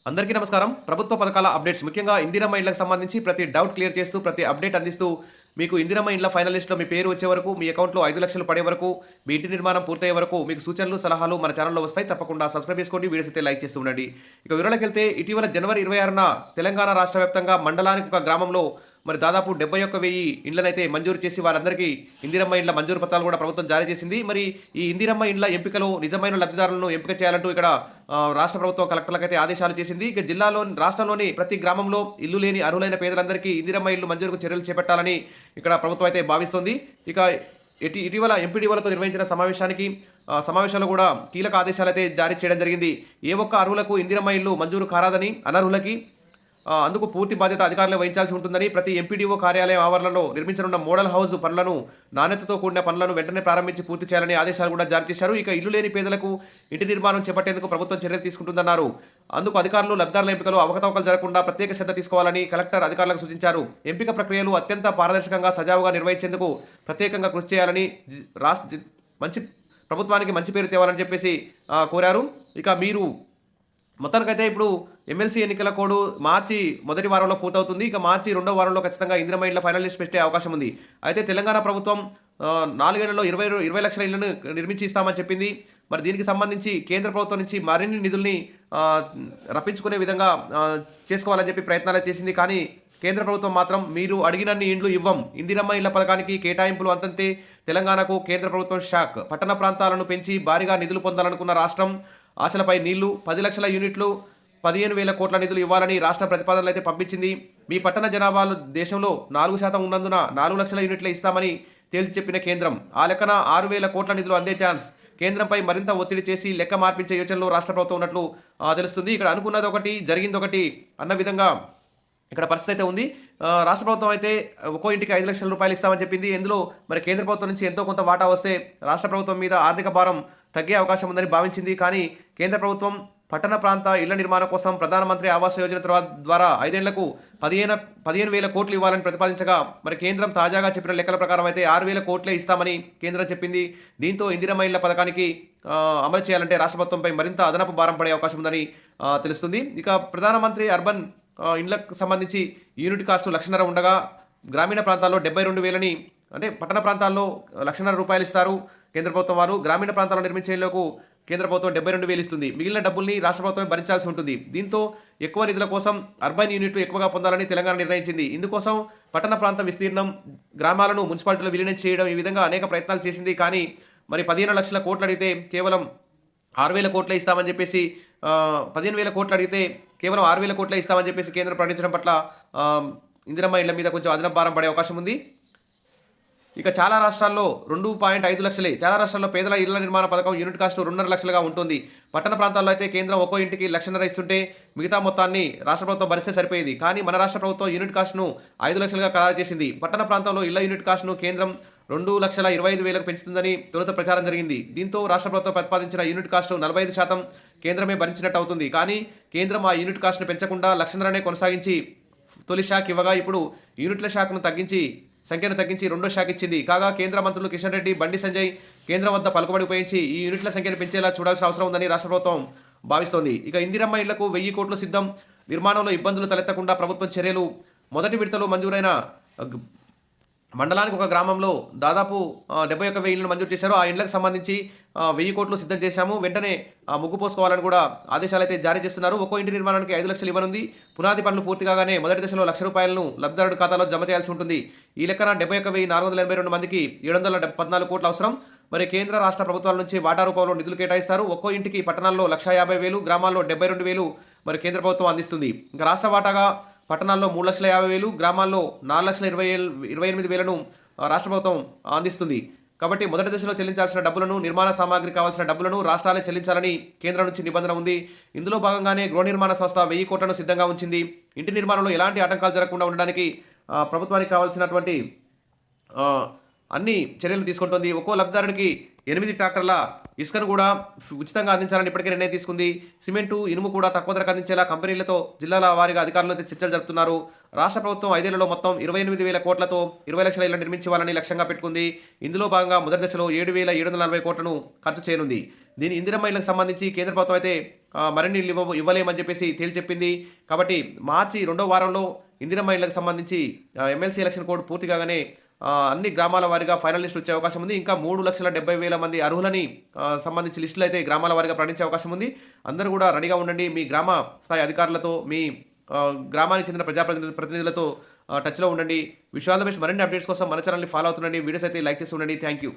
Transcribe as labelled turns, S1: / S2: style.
S1: అందరికీ నమస్కారం. ప్రభుత్వ పథకాల అప్డేట్స్ ముఖ్యంగా ఇందిరమ్మ ఇళ్లకు సంబంధించి ప్రతి డౌట్ క్లియర్ చేస్తూ ప్రతి అప్డేట్ అందిస్తూ మీకు ఇందిరమ్మ ఇండ్ల ఫైనల్ లిస్ట్‌లో మీ పేరు వచ్చే వరకు, మీ అకౌంట్‌లో 5 లక్షలు పడే వరకు, మీ ఇంటి నిర్మాణం పూర్తయ్యే వరకు మీకు సూచనలు, సలహాలు మన ఛానెల్‌లో వస్తాయి. తప్పకుండా సబ్స్క్రైబ్ చేసుకోండి. వీడియోస్ అయితే లైక్ చేస్తూ ఉండండి. ఇక వివరాలకెళ్తే ఇటీవల జనవరి 26న తెలంగాణ రాష్ట్ర వ్యాప్తంగా మండలానికి ఒక గ్రామంలో దాదాపు 71,000 ఇండ్లనైతే మంజూరు చేసి వారందరికీ ఇందిరమ్మ ఇండ్ల మంజూరు పత్రాలు కూడా ప్రభుత్వం జారీ చేసింది. మరి ఈ ఇందిరమ్మ ఇండ్ల ఎంపికలో నిజమైన లబ్ధిదారులను ఎంపిక చేయాలంటూ ఇక్కడ రాష్ట్ర ప్రభుత్వం కలెక్టర్లకైతే ఆదేశాలు చేసింది. ఇక రాష్ట్రంలోని ప్రతి గ్రామంలో ఇల్లు లేని అర్హులైన పేదలందరికీ ఇందిరమ్మ ఇల్లు మంజూరుకు చర్యలు చేపట్టాలని ఇక్కడ ప్రభుత్వం అయితే భావిస్తోంది. ఇక ఇటీవల ఎంపీడీఓలతో నిర్వహించిన సమావేశాల్లో కూడా కీలక ఆదేశాలు అయితే జారీ చేయడం జరిగింది. ఏ ఒక్క అర్హులకు ఇందిరమ్మ ఇల్లు మంజూరు కారాదని, అనర్హులకి అందుకు పూర్తి బాధ్యత అధికారులే వహించాల్సి ఉంటుందని, ప్రతి ఎంపీడీఓ కార్యాలయం ఆవరణలో నిర్మించనున్న మోడల్ హౌస్ పనులను, నాణ్యతతో కూడిన పనులను వెంటనే ప్రారంభించి పూర్తి చేయాలని ఆదేశాలు కూడా జారీ చేశారు. ఇక ఇల్లు లేని పేదలకు ఇంటి నిర్మాణం చేపట్టేందుకు ప్రభుత్వం చర్యలు తీసుకుంటుందన్నారు. అందుకు అధికారులు లబ్ధిదారుల ఎంపికలో అవకతవకలు జరగకుండా ప్రత్యేక శ్రద్ధ తీసుకోవాలని కలెక్టర్ అధికారులకు సూచించారు. ఎంపిక ప్రక్రియలు అత్యంత పారదర్శకంగా, సజావుగా నిర్వహించేందుకు ప్రత్యేకంగా కృషి చేయాలని, ప్రభుత్వానికి మంచి పేరు తేవాలని చెప్పేసి కోరారు. ఇక మీరు మొత్తానికైతే ఇప్పుడు ఎమ్మెల్సీ ఎన్నికల కోడ్ మార్చి మొదటి వారంలో పూర్తవుతుంది. ఇక మార్చి రెండో వారంలో ఖచ్చితంగా ఇందిరమ్మ ఇళ్ల ఫైనల్ లిస్ట్ పెట్టే అవకాశం ఉంది. అయితే తెలంగాణ ప్రభుత్వం 4 ఏళ్లలో 20 లక్షల ఇళ్లను నిర్మించి ఇస్తామని చెప్పింది. మరి దీనికి సంబంధించి కేంద్ర ప్రభుత్వం నుంచి మరిన్ని నిధుల్ని రప్పించుకునే విధంగా చేసుకోవాలని చెప్పి ప్రయత్నాలు చేసింది. కానీ కేంద్ర ప్రభుత్వం మాత్రం మీరు అడిగినన్ని ఇండ్లు ఇవ్వం, ఇందిరమ్మ ఇళ్ల పథకానికి కేటాయింపులు అంతంతే, తెలంగాణకు కేంద్ర ప్రభుత్వం షాక్, పట్టణ ప్రాంతాలను పెంచి భారీగా నిధులు పొందాలనుకున్న రాష్ట్రం ఆశలపై నీళ్లు, 10 లక్షల యూనిట్లు, 15,000 కోట్ల నిధులు ఇవ్వాలని రాష్ట్ర ప్రతిపాదనలు అయితే పంపించింది. మీ పట్టణ జనాభాలు దేశంలో 4% ఉన్నందున 4 లక్షల యూనిట్లే ఇస్తామని తేల్చి చెప్పిన కేంద్రం ఆ లెక్కన 6,000 కోట్ల నిధులు అందే ఛాన్స్. కేంద్రంపై మరింత ఒత్తిడి చేసి లెక్క మార్పించే యోచనలో రాష్ట్ర ప్రభుత్వం ఉన్నట్లు తెలుస్తుంది. ఇక్కడ అనుకున్నది ఒకటి, జరిగింది ఒకటి అన్న విధంగా ఇక్కడ పరిస్థితి అయితే ఉంది. రాష్ట్ర ప్రభుత్వం అయితే ఒక్కో ఇంటికి 5 లక్షల రూపాయలు ఇస్తామని చెప్పింది. ఇందులో మరి కేంద్ర ప్రభుత్వం నుంచి ఎంతో కొంత వాటా వస్తే రాష్ట్ర ప్రభుత్వం మీద ఆర్థిక భారం తగ్గే అవకాశం ఉందని భావించింది. కానీ కేంద్ర ప్రభుత్వం పట్టణ ప్రాంత ఇళ్ల నిర్మాణం కోసం ప్రధానమంత్రి ఆవాస్ యోజన ద్వారా 5 ఏళ్లకు 15,000 కోట్లు ఇవ్వాలని ప్రతిపాదించగా మరి కేంద్రం తాజాగా చెప్పిన లెక్కల ప్రకారం అయితే 6,000 కోట్లే ఇస్తామని కేంద్రం చెప్పింది. దీంతో ఇందిరమ్మ ఇళ్ల పథకానికి అమలు చేయాలంటే రాష్ట్ర ప్రభుత్వంపై మరింత అదనపు భారం పడే అవకాశం ఉందని తెలుస్తుంది. ఇక ప్రధానమంత్రి అర్బన్ ఇండ్లకు సంబంధించి యూనిట్ కాస్ట్ 1,50,000 ఉండగా గ్రామీణ ప్రాంతాల్లో 72,000 అంటే పట్టణ ప్రాంతాల్లో 1,50,000 రూపాయలు ఇస్తారు కేంద్ర ప్రభుత్వం వారు. గ్రామీణ ప్రాంతాల్లో నిర్మించే ఇళ్లకు కేంద్ర ప్రభుత్వం 72,000 ఇస్తుంది. మిగిలిన డబ్బుల్ని రాష్ట్ర ప్రభుత్వమే భరించాల్సి ఉంటుంది. దీంతో ఎక్కువ నిధుల కోసం అర్బన్ యూనిట్లు ఎక్కువగా పొందాలని తెలంగాణ నిర్ణయించింది. ఇందుకోసం పట్టణ ప్రాంత విస్తీర్ణం, గ్రామాలను మున్సిపాలిటీలో విలీనం చేయడం, ఈ విధంగా అనేక ప్రయత్నాలు చేసింది. కానీ మరి 15 లక్షల కోట్లు అడిగితే కేవలం 6,000 కోట్లే ఇస్తామని చెప్పేసి 15,000 కోట్లు అడిగితే కేవలం 6,000 కోట్లే ఇస్తామని చెప్పేసి కేంద్రం ప్రకటించడం పట్ల ఇందిరమ్మ ఇళ్ల మీద కొంచెం అదనపు భారం పడే అవకాశం ఉంది. ఇక చాలా రాష్ట్రాల్లో 2.5 లక్షలే. చాలా రాష్ట్రాల్లో పేదల ఇళ్ల నిర్మాణ పథకం యూనిట్ కాస్ట్ 2.5 లక్షలుగా ఉంటుంది. పట్టణ ప్రాంతాల్లో అయితే కేంద్రం ఒక్కో ఇంటికి 1,50,000 ఇస్తుంటే మిగతా మొత్తాన్ని రాష్ట్ర ప్రభుత్వం భరిస్తే సరిపోయేది. కానీ మన రాష్ట్ర ప్రభుత్వం యూనిట్ కాస్ట్ను 5 లక్షలుగా ఖరారు చేసింది. పట్టణ ప్రాంతంలో ఇళ్ల యూనిట్ కాస్ట్ను కేంద్రం 2,25,000 పెంచుతుందని తొలుత ప్రచారం జరిగింది. దీంతో రాష్ట్ర ప్రభుత్వం ప్రతిపాదించిన యూనిట్ కాస్ట్ 45% కేంద్రమే భరించినట్టు అవుతుంది. కానీ కేంద్రం ఆ యూనిట్ కాస్ట్ను పెంచకుండా 1,50,000నే కొనసాగించి తొలి షాక్ ఇవ్వగా ఇప్పుడు యూనిట్ల సంఖ్యను తగ్గించి రెండో షాక్ ఇచ్చింది. కాగా కేంద్ర మంత్రులు కిషన్ రెడ్డి, బండి సంజయ్ కేంద్రం వద్ద పలుకుబడి ఉపయోగించి ఈ యూనిట్ల సంఖ్యను పెంచేలా చూడాల్సిన అవసరం ఉందని రాష్ట్ర ప్రభుత్వం భావిస్తోంది. ఇక ఇందిరమ్మ ఇళ్లకు 1,000 కోట్లు సిద్ధం, నిర్మాణంలో ఇబ్బందులు తలెత్తకుండా ప్రభుత్వం చర్యలు. మొదటి విడతలో మంజూరైన మండలానికి ఒక గ్రామంలో దాదాపు 71,000 ఇళ్లను మంజూరు చేశారు. ఆ ఇండ్లకు సంబంధించి 1,000 కోట్లు సిద్ధం చేశాము, వెంటనే ముగ్గు పోసుకోవాలని కూడా ఆదేశాలు అయితే జారీ చేస్తున్నారు. ఒక్కో ఇంటి నిర్మాణానికి 5 లక్షలు ఇవ్వనుంది. పునాది పనులు పూర్తి కాగానే మొదటి దశలో 1,00,000 రూపాయలను లబ్ధిదారుడి ఖాతాలో జమ చేయాల్సి ఉంటుంది. ఈ లెక్కన 71,482 మందికి 714 కోట్లు అవసరం. మరి కేంద్ర రాష్ట్ర ప్రభుత్వాల నుంచి వాటా రూపంలో నిధులు కేటాయిస్తారు. ఒక్కో ఇంటికి పట్టణాల్లో 1,50,000, గ్రామాల్లో 72,000 మరి కేంద్ర ప్రభుత్వం అందిస్తుంది. ఇంకా రాష్ట్ర వాటాగా పట్టణాల్లో 3,50,000, గ్రామాల్లో 4,28,000ను రాష్ట్ర ప్రభుత్వం అందిస్తుంది. కాబట్టి మొదటి దశలో చెల్లించాల్సిన డబ్బులను, నిర్మాణ సామాగ్రి కావాల్సిన డబ్బులను రాష్ట్రాలే చెల్లించాలని కేంద్రం నుంచి నిబంధన ఉంది. ఇందులో భాగంగానే గృహ నిర్మాణ సంస్థ 1,000 కోట్లను సిద్ధంగా ఉంచింది. ఇంటి నిర్మాణంలో ఎలాంటి ఆటంకాలు జరగకుండా ఉండడానికి ప్రభుత్వానికి కావాల్సినటువంటి అన్ని చర్యలు తీసుకుంటుంది. ఒక్కో లబ్ధిదారుడికి 8 ట్రాక్టర్ల ఇసుకను కూడా ఉచితంగా అందించాలని ఇప్పటికే నిర్ణయం తీసుకుంది. సిమెంటు, ఇనుము కూడా తక్కువ ధరకు అందించేలా కంపెనీలతో జిల్లాల వారీగా అధికారులతో చర్చలు జరుపుతున్నారు. రాష్ట్ర ప్రభుత్వం 5 ఏళ్లలో మొత్తం 28,000 కోట్లతో 20 లక్షల ఇళ్లను నిర్మించాలని లక్ష్యంగా పెట్టుకుంది. ఇందులో భాగంగా మొదటి దశలో 7,740 కోట్లను ఖర్చు చేయనుంది. ఇందిరమ్మ ఇళ్లకు సంబంధించి కేంద్ర ప్రభుత్వం అయితే మరిన్ని ఇళ్ళు ఇవ్వలేమని చెప్పేసి తేల్చెప్పింది. కాబట్టి మార్చి 2వ వారంలో ఇందిరమ్మ ఇళ్లకు సంబంధించి ఎమ్మెల్సీ ఎలక్షన్ కోడ్ పూర్తి కాగానే అన్ని గ్రామాల వారీగా ఫైనల్ లిస్ట్ వచ్చే అవకాశం ఉంది. ఇంకా 3,70,000 మంది అర్హులని సంబంధించి లిస్టులు అయితే గ్రామాల వారీగా ప్రకటించే అవకాశం ఉంది. అందరూ కూడా రెడీగా ఉండండి. మీ గ్రామ స్థాయి అధికారులతో, మీ గ్రామానికి చెందిన ప్రతినిధులతో టచ్లో ఉండండి. Wish all the best. మరిన్ని అప్డేట్స్ కోసం మన ఛానల్ని ఫాలో అవుతుండండి. వీడియోస్ అయితే లైక్ చేసి ఉండండి. Thank you.